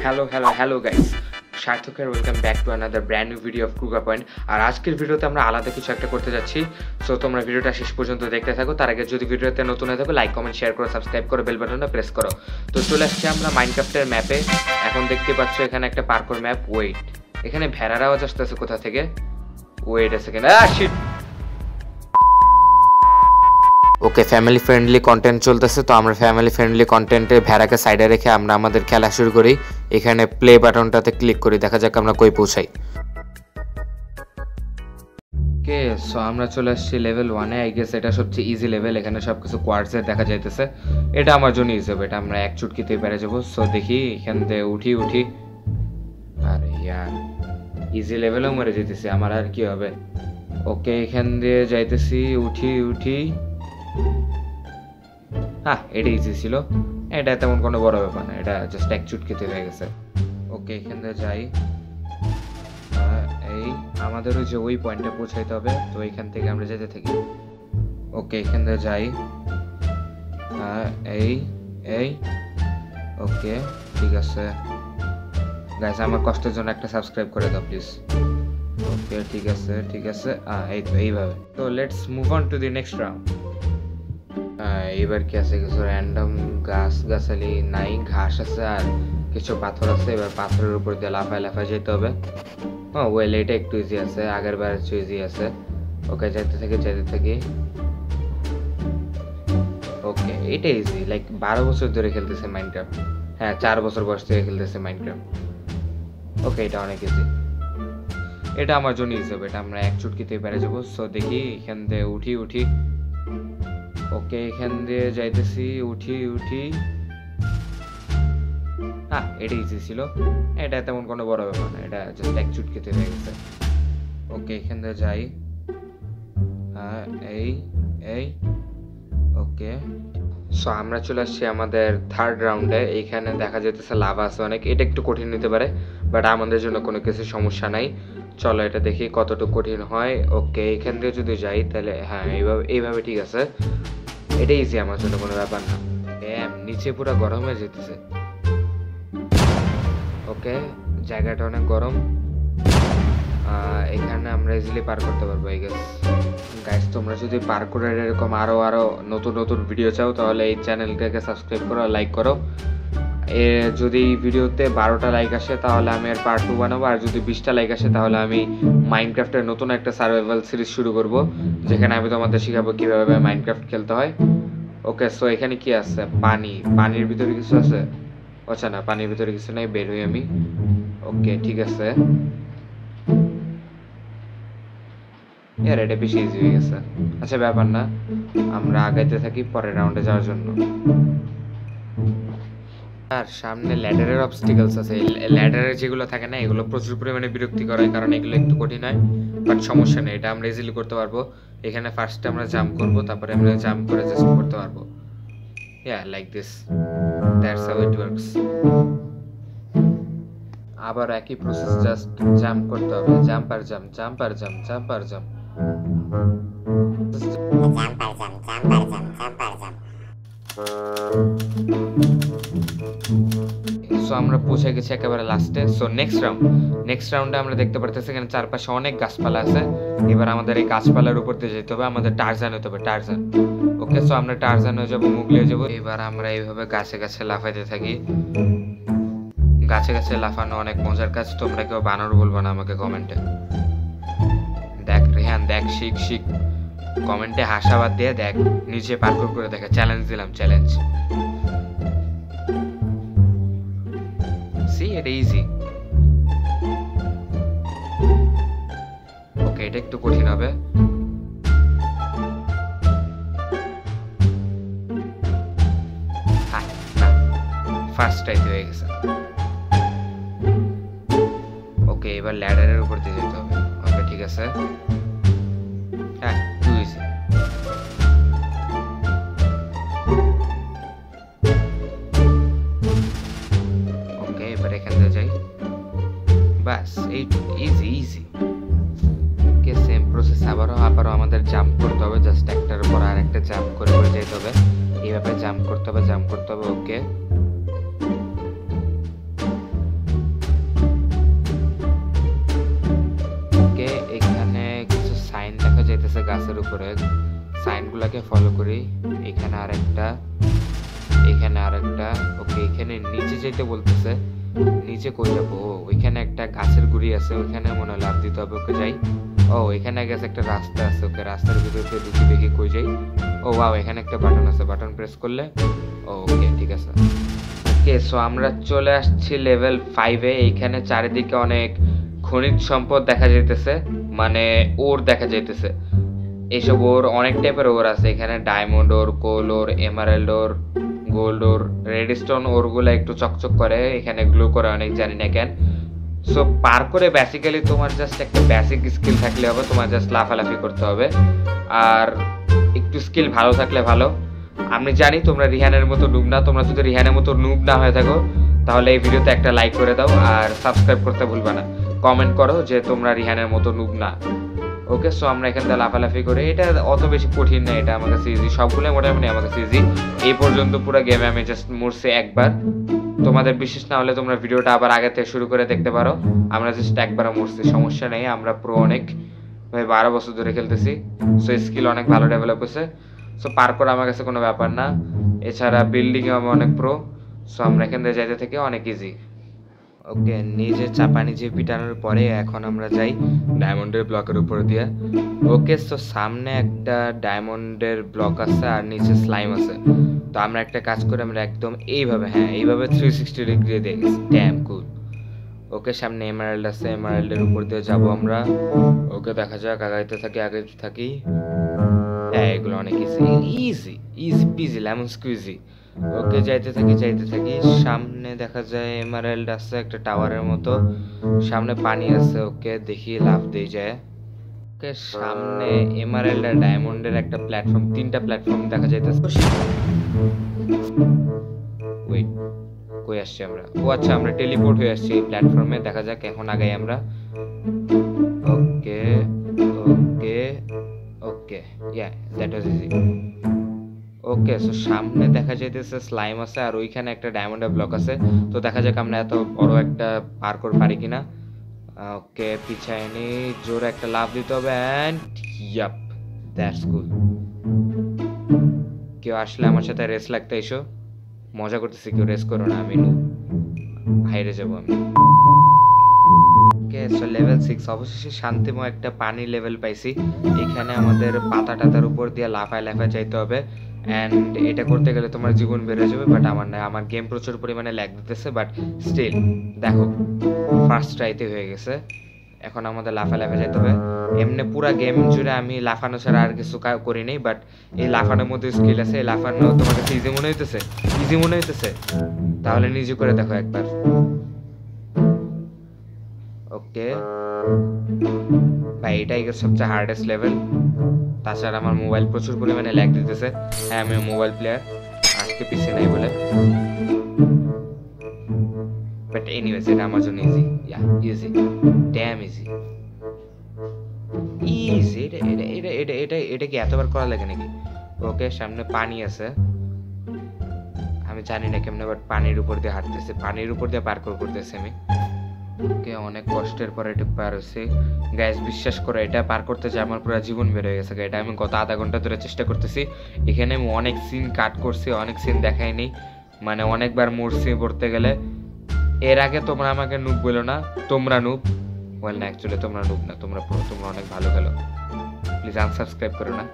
Hello guys, সার্থকের welcome back to another brand new video of Kruger point. আর আজকের ভিডিওতে আমরা আলাদা কিছু একটা করতে যাচ্ছি, সো তোমরা ভিডিওটা শেষ পর্যন্ত দেখতে থাকো। তার আগে যদি ভিডিওতে নতুন হয়ে থাকো, লাইক কমেন্ট শেয়ার করো, সাবস্ক্রাইব করো, বেল বাটনটা প্রেস করো। তো চলে আসছি আমরা মাইনক্রাফটের ম্যাপে। এখন দেখতে পাচ্ছ এখানে একটা পার্কর ম্যাপ। ওয়েট, এখানে ভেড়ার আওয়াজ আসতেছে কোথা থেকে? Wait a second. Shit. Okay, family friendly content চলতেছে, তো আমরা ফ্যামিলি ফ্রেন্ডলি কন্টেন্টে ভেড়াকে সাইডে রেখে আমরা আমাদের খেলা শুরু করি। এখানে প্লে বাটনটাতে ক্লিক করি, দেখা যাক আমরা কই পৌঁছাই। ওকে, সো আমরা চলে আসছি লেভেল 1-এ। আই গেস এটা সবচেয়ে ইজি লেভেল। এখানে সব কিছু কোয়ার্টসের দেখা যাইতেছে। এটা আমার জন্য ইজি হবে, এটা আমরা এক চুটকিতেই পেরে যাবো। সো দেখি এখান থেকে উঠি। আরে ইয়ার, ইজি লেভেলেও মরে যেতেছি, আমার আর কি হবে। ওকে, এখান দিয়ে যাইতেছি, উঠি। হ্যাঁ, এটা ইজি ছিল, এটা তেমন কোনো বড় ব্যাপার না, এটা জাস্ট এক চুটকিতে হয়ে গেছে। ওকে, এখান থেকে যাই। এই আমাদের ওই যে ওই পয়েন্টে পৌঁছাইতে হবে, তো এখান থেকে আমরা যেতে থাকি। ওকে, এখান থেকে যাই। এই ওকে, ঠিক আছে গাইস, আমার কষ্টের জন্য একটা সাবস্ক্রাইব করে দাও প্লিজ। ওকে, ঠিক আছে এই তো এইভাবে। তো let's move on to the next round. এবার কি আছে, কিছু র্যান্ডম গাছালি নাই, ঘাস আছে আর কিছু পাথর আছে। এবার পাথরের উপর দিয়ে লাফায় যেতে হবে। ওয়েল, এটা একটু ইজি আছে, আগের বার ইজি আছে। ওকে, যেতে থাকি। ওকে, এটা ইজি, লাইক 12 বছর ধরে খেলতেছে মাইনক্রাফট। হ্যাঁ, 4 বছর বয়স থেকে খেলতেছে মাইনক্রাফট। ওকে, এটা অনেক ইজি, এটা আমার জন্য ইজি হবে, এটা আমরা এক চুটকিতেই পেরে যাবো। সো দেখি এখান দিয়ে উঠি। ওকে, এখান দিয়ে যাইতেছি, উঠি। হ্যাঁ, এটা ইজি ছিল, এটা তেমন কোনো বড় ব্যাপার না, এটা জাস্ট এক চুটকিতে হয়ে গেছে। ওকে, এখান দিয়ে যাই। এই ওকে, সো আমরা চলে আসছি আমাদের থার্ড রাউন্ডে। এইখানে দেখা যেতেছে লাভা আছে অনেক, এটা একটু কঠিন নিতে পারে, বাট আমাদের জন্য কোনো কিছু সমস্যা নাই। চলো এটা দেখি কতটুকু কঠিন হয়। ওকে, এখান দিয়ে যদি যাই তাহলে হ্যাঁ, এইভাবে ঠিক আছে, এটা ইজি আমার জন্য, কোনো ব্যাপার না। নিচে পুরো গরম হয়ে যেতেছে। ওকে, জায়গাটা অনেক গরম, এখানে আমরা ইজিলি পার করতে পারবো আই গেস। গাইস, তোমরা যদি পার্কুরের এরকম আরো নতুন ভিডিও চাও, তাহলে এই চ্যানেলটাকে সাবস্ক্রাইব করো, লাইক করো। যদি ভিডিওতে 12টা লাইক আসে তাহলে আমি এর পার্ট 2 বানাবো, আর যদি 20টা লাইক আসে তাহলে আমি মাইনক্রাফটের নতুন একটা সার্ভাইভাল সিরিজ শুরু করব, যেখানে আমি তোমাদের শেখাবো কিভাবে মাইনক্রাফট খেলতে হয়। ওকে, সো এখানে কি আছে? পানির ভিতরে কিছু আছে? আচ্ছা না, পানির ভিতরে কিছু নাই, বের হই আমি। ওকে, ঠিক আছে, এটা বেশি ইজি হয়ে গেছে। আচ্ছা, ব্যাপার না, আমরা আগাইতে থাকি পরের রাউন্ডে যাওয়ার জন্য। আর সামনে ল্যাডারের অবস্টিকলস আছে। ল্যাডারের যেগুলো থাকে না, এগুলো প্রচুর পরিমাণে বিরক্তিকর হয়, কারণ এগুলো একটু কঠিন হয়, বাট সমস্যা নেই, এটা আমরা ইজিলি করতে পারবো। এখানে ফার্স্টে আমরা জাম্প করব, তারপরে আমরা জাম্প করে জাস্ট করতে পারবো। Like this, that's how it works. আবার একই প্রসেস, জাস্ট জাম্প করতে হবে, জাম্প আর জাম্প। সো আমরা পৌঁছে গেছি একেবারে লাস্টে। সো নেক্সট রাউন্ডে আমরা দেখতে পারতেছি এখানে চারপাশে অনেক গাছপালা আছে। এবার আমাদের এই গাছপালার উপর দিয়ে যেতে হবে, আমাদের টারজান হতে হবে, টারজান। ওকে, সো আমরা টারজান হয়ে যাবো, মুগলি হয়ে যাবো। এবার আমরা এইভাবে গাছে লাফাইতে থাকি। গাছে লাফানো অনেক মজার কাজ, তোমরা কেউ বানর বলবো না আমাকে কমেন্টে। দেখ রেহান, দেখ, শিখ কমেন্টে হাসাবাদ দিয়ে দেখ, নিচে পার্কুর করে দেখা। চ্যালেঞ্জ দিলাম, চ্যালেঞ্জ। এটা ইজি। ওকে, এটা একটু কঠিন হবে। ফার্স্ট টাইম হয়ে গেছে। ওকে, এবার ল্যাডারের উপর দিয়ে যেতে হবে। ওকে, ঠিক আছে, হ্যাঁ, টু ইজি। ওকে, এবার এখান থেকে যাই, বাস, এই ইজি। ওকে, সেম প্রসেস আবারও আমাদের জাম্প করতে হবে, জাস্ট একটার উপর আর একটা জাম্প করে যেতে হবে। এইভাবে জাম্প করতে হবে। ওকে, ফলো করে, সাইনগুলোকে ফলো করি। এখানে আরেকটা, এখানে আরেকটা। ওকে, এখানে নিচে যেতে বলতেছে, নিচে কই যাবো? ওইখানে একটা গাছের গুড়ি আছে, ওইখানে মনে হয় লাফ দিতে হবে। ওকে যাই। ও এখানে গেছে একটা রাস্তা আছে, ওকে রাস্তার ভিতরে ঢুকি দেখি কই যাই। ও ওয়াও, এখানে একটা বাটন আছে, বাটন প্রেস করলে ওকে ঠিক আছে। ওকে সো আমরা চলে আসছি লেভেল 5 এ। এইখানে চারিদিকে অনেক খনিজ সম্পদ দেখা যাইতেছে, মানে ওর দেখা যাইতেছে। এইসব ওর অনেক টাইপের ওর আছে এখানে, ডায়মন্ড ওর, কোল ওর, এমারেল্ড ওর, গোল্ড ওর, রেডস্টোন ওরগুলো একটু চকচক করে, এখানে গ্লো করে অনেক, জানি না কেন। সো পার করে বেসিক্যালি তোমার জাস্ট একটা বেসিক স্কিল থাকলে হবে, তোমার জাস্ট লাফালাফি করতে হবে, আর একটু স্কিল ভালো থাকলে ভালো। আমি জানি তোমরা রিহানের মতো নুব না, তোমরা যদি রিহানের মতো নুব না হয়ে থাকো তাহলে এই ভিডিওতে একটা লাইক করে দাও, আর সাবস্ক্রাইব করতে ভুলবা না। কমেন্ট করো যে তোমরা রিহানের মতো নুব না। ওকে সো আমরা এখান থেকে লাফালাফি করি, এটা অত বেশি কঠিন না, এটা আমার কাছে ইজি, সবগুলো মোটামুটি আমার কাছে ইজি। এই পর্যন্ত পুরো গেমে আমি জাস্ট মরছি একবার। তোমাদের বিশ্বাস না হলে তোমরা ভিডিওটা আবার আগে থেকে শুরু করে দেখতে পারো। আমরা জাস্ট একবার মরছি, সমস্যা নেই, আমরা পুরো অনেক 12 বছর ধরে খেলতেছি। সো স্কিল অনেক ভালো ডেভেলপ হয়েছে। সো পার করা আমার কাছে কোনো ব্যাপার না। এছাড়া বিল্ডিংয়ে আমি অনেক প্রো। সো আমরা এখান থেকে যাইতে থেকে অনেক ইজি। ওকে, নিজে চাপা নিজে পিটানোর পরে এখন আমরা যাই ডায়মন্ডের ব্লকের উপর দিয়ে। ওকে সো সামনে একটা ডায়মন্ডের ব্লক আছে আর নিচে স্লাইম আছে। তো আমরা একটা কাজ করে আমরা একদম এইভাবে, হ্যাঁ এইভাবে 360 ডিগ্রি দিয়ে গেছি। ড্যাম কুল। ওকে সামনে এমারাল্ড আছে, এমারাল্ডের উপর দিয়ে যাবো আমরা। ওকে দেখা যাক, আগাইতে থাকি আগাইতে থাকি। হ্যাঁ এগুলো অনেক easy, easy easy peasy lemon squeezy. Okay যাইতে থাকি যাইতে থাকি। সামনে দেখা যায় এমারাল্ড আছে একটা টাওয়ারের মতো, সামনে পানি আছে। ওকে দেখি লাফ দিয়ে যায়। ওকে সামনে এমারাল্ড আর ডায়মন্ডের একটা প্ল্যাটফর্ম, 3টা প্ল্যাটফর্ম দেখা যাইতেছে। ওয়েট, কই আসছি আমরা? ও আচ্ছা, আমরা টেলিপোর্ট হয়ে আসছি এই প্ল্যাটফর্মে। দেখা যাক এখন আগাই আমরা। Okay okay okay, yeah that was easy. Okay so সামনে দেখা যাইতেছে স্লাইম আছে আর ওইখানে একটা ডায়মন্ডের ব্লক আছে। তো দেখা যাক আমরা এত বড় একটা পার করতে পারি কিনা। ওকে পিছায় নি, জোরে একটা লাফ দিতে হবে এন্ড ইয়াপ দ্যাটস কুল। কেউ আসলে আমার সাথে রেস লাগতে এসো, মজা করতেছি, কেউ রেস করো না, আমি বাইরে যাবো আমি। ওকে সো লেভেল 6 অবশেষে শান্তিময় একটা পানি লেভেল পাইছি। এখানে আমাদের পাতা টাতার উপর দিয়ে লাফায় লাফায় যাইতে হবে, অ্যান্ড এটা করতে গেলে তোমার জীবন বেড়ে যাবে। বাট আমার না, আমার গেম প্রচুর পরিমাণে ল্যাগ দিতেছে, বাট স্টিল দেখো ফার্স্ট ট্রাইতে হয়ে গেছে। এখন আমাদের লাফা লাফা যেতে হবে। এমনি পুরা গেম জুড়ে আমি লাফানো ছাড়া আর কিছু করি নাই, বাট এই লাফানোর মধ্যে স্কিল আছে। এই লাফানো তোমার কাছে ইজি মনে হইতেছে? ইজি মনে হইতেছে? তাহলে নিজে করে দেখো একবার। ওকে ভাই, এটাই সবচেয়ে হার্ডেস্ট লেভেল। তাছাড়া আমার মোবাইল প্রচুর পরিমাণে ল্যাগ দিতেছে। হ্যাঁ আমি মোবাইল প্লেয়ার, আজকে পিসি নাই বলে। বাট এনিওয়েজ এটা আমার জন্য ইজি, ইয়া ইজি, ড্যাম ইজি ইজি। এটা এটা এটা এটা এটা এটা কি এতবার করা লাগে নাকি? ওকে সামনে পানি আছে, আমি জানি না কেমনে, বাট পানির উপর দিয়ে হাঁটতেছে, পানির উপর দিয়ে পার্কোর করতেছে আমি। ওকে অনেক কষ্টের পরে এটা পার হয়েছে। গাইস বিশ্বাস করো, এটা পার করতে যে আমার পুরো জীবন বের হয়ে গেছে। এটা আমি গত আধা ঘন্টা ধরে চেষ্টা করতেছি। এখানে আমি অনেক সিন কাট করছি, অনেক সিন দেখাইনি, মানে অনেকবার মরছি পড়তে গেলে। এর আগে তোমরা আমাকে নুব বলো না, তোমরা নুব। ওয়েল না, অ্যাকচুয়ালি তোমরা নুব না, তোমরা তোমরা অনেক ভালো খেলো। প্লিজ আনসাবস্ক্রাইব করো না।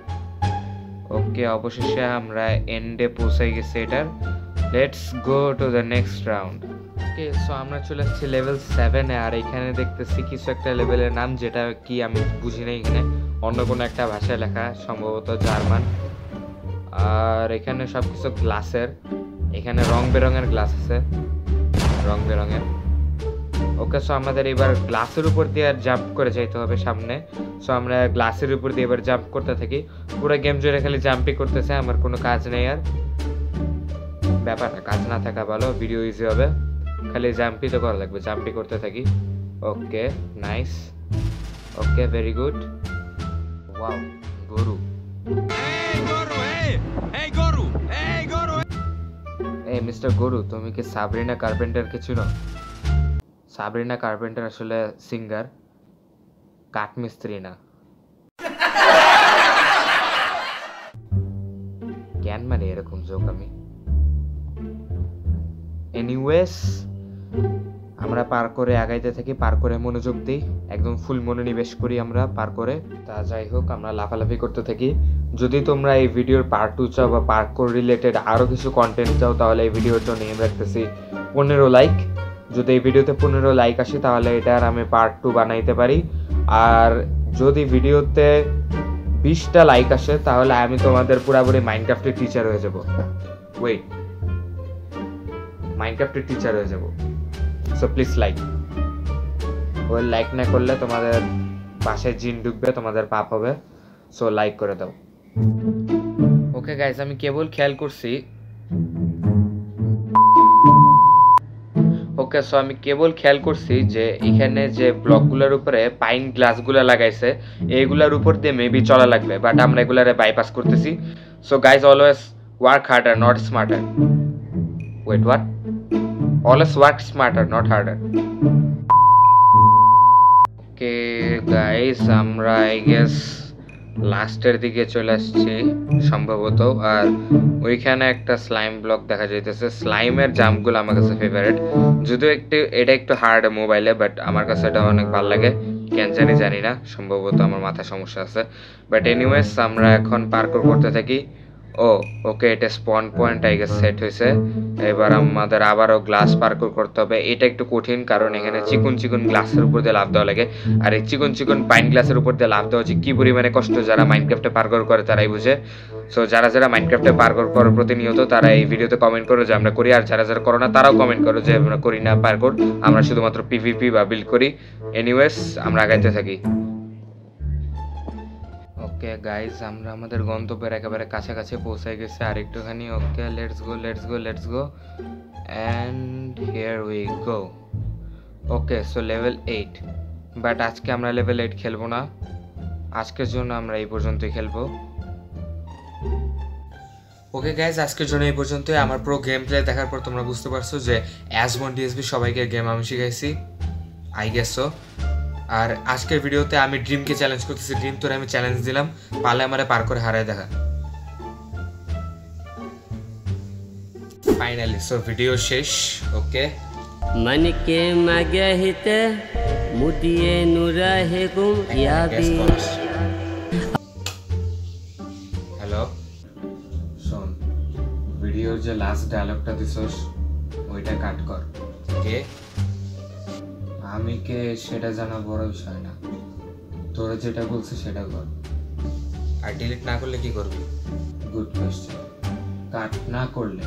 ওকে অবশেষে আমরা এন্ডে পৌঁছে গেছি এটার। Let's go to the next round. Okay so আমরা চলে আসছি লেভেল 7 এ, আর এখানে দেখতেছি কিছু একটা লেভেলের নাম, যেটা কি আমি বুঝি না। এখানে অন্য কোনো একটা ভাষায় লেখা, সম্ভবত জার্মান। আর এখানে সবকিছু গ্লাসের, এখানে রং বেরঙের গ্লাস আছে, রং বেরঙের। ওকে সো আমাদের এবার গ্লাসের উপর দিয়ে আর জাম্প করে যাইতে হবে সামনে। সো আমরা গ্লাসের উপর দিয়ে এবার জাম্প করতে থাকি। পুরো গেম জুড়ে খালি জাম্পই করতেছে, আমার কোনো কাজ নেই আর। ব্যাপারটা কাজ না থাকা ভালো, ভিডিও ইজি হবে। খালি জাম্পই তো করা লাগবে, জাম্পই করতে থাকি। Okay nice, okay very good. Wow গরু, এই মিস্টার গরু, তুমি কি সাবরিনা কার্পেন্টারকে চিনো? সাবরিনা কার্পেন্টার আসলে সিঙ্গার, কাঠমিস্ত্রি না। কেন মানে এরকম জোক আমি। এনিওয়েজ আমরা পার করে আগাইতে থাকি, পার করে মনোযোগ দিই, একদম ফুল মনোনিবেশ করি আমরা পার করে। তা যাই হোক আমরা লাফালাফি করতে থাকি। যদি তোমরা এই ভিডিওর পার্ট 2 চাও বা পার্কোর রিলেটেড আরও কিছু কন্টেন্ট চাও তাহলে এই ভিডিওর জন্য এম রাখতেছি 15 লাইক। যদি এই ভিডিওতে 15 লাইক আসে তাহলে এটার আমি পার্ট 2 বানাইতে পারি। আর যদি ভিডিওতে 20টা লাইক আসে তাহলে আমি তোমাদের পুরোপুরি মাইনক্রাফটের টিচার হয়ে যাব। ওয়েট, মাইনক্রাফটের টিচার হয়ে যাব। So please like. ওই লাইক না করলে তোমাদের পাশে জিন ঢুকবে, তোমাদের পাপ হবে। সো লাইক করে দাও। ওকে গাইস, আমি কেবল খেয়াল করছি যে এখানে যে ব্লকগুলোর উপরে পাইন গ্লাসগুলো লাগাইছে এইগুলোর উপর দিয়ে মেবি চলা লাগবে, বাট আমরা এগুলারে বাইপাস করতেছি। So guys, always work harder not smarter. Wait, what? Always work smarter not harder. Okay guys, আমরা আই গেস লাস্টের দিকে চলে আসছি সম্ভবত। আর ওইখানে একটা স্লাইম ব্লক দেখা যাইতেছে। স্লাইমের জাম্পগুলো আমার কাছে ফেভারিট, যদিও এটা একটু হার্ড মোবাইলে, বাট আমার কাছে এটা অনেক ভালো লাগে। কেন জানি না, সম্ভবত আমার মাথায় সমস্যা আছে। বাট এনিওয়েজ আমরা এখন পার্কোর করতে থাকি। ওকে, এটা স্পন পয়েন্ট আই গেস সেট হয়েছে। এবার আমাদের আবারও গ্লাস পার্কোর করতে হবে। এটা একটু কঠিন কারণ এখানে চিকন চিকন গ্লাসের উপর দিয়ে লাফ দেওয়া লাগে। আর এই চিকন চিকন পাইন গ্লাসের উপর দিয়ে লাফ দেওয়া যে কি পরিমাণে কষ্ট যারা মাইনক্রাফটে পার্কোর করে তারাই বুঝে। সো যারা মাইনক্রাফটে পার্কোর করো প্রতিনিয়ত তারা এই ভিডিওতে কমেন্ট করো যে আমরা করি, আর যারা করো না তারাও কমেন্ট করো যে আমরা করি না পার্কোর, আমরা শুধুমাত্র পিভিপি বা বিল্ড করি। এনিওয়েজ আমরা আগাইতে থাকি। ওকে গাইজ, আমরা আমাদের গন্তব্যের একেবারে কাছাকাছি পৌঁছে গেছে আর একটুখানি। Okay, let's go and here we go. Okay, so level 8। But আজকে আমরা লেভেল 8 খেলবো না, আজকের জন্য আমরা এই পর্যন্তই খেলবো। ওকে গাইজ, আজকের জন্য এই পর্যন্তই। আমার পুরো গেম প্লে দেখার পর তোমরা বুঝতে পারছো যে অ্যাজমন ডিএসবি সবাইকে গেম আমি শিখাইছি, আই গেস সো। আর আজকের ভিডিওতে আমি ড্রিমকে চ্যালেঞ্জ করতেছি। ড্রিম, তোরে আমি চ্যালেঞ্জ দিলাম, পারলে আমারে পার করে হারায় দেখা। ফাইনালি সো ভিডিও শেষ। ওকে, मन के मगहिते मुदिए नुराहे गुम याबी। হ্যালো, শোন, ভিডিওর যে লাস্ট ডায়লগটা দিছস ওইটা কাট কর। ওকে, আমি কে সেটা জানা বড় বিষয় না, তোরা যেটা বলছিস সেটা কর। আর ডিলিট না করলে কি করবি? Good question. কাট না করলে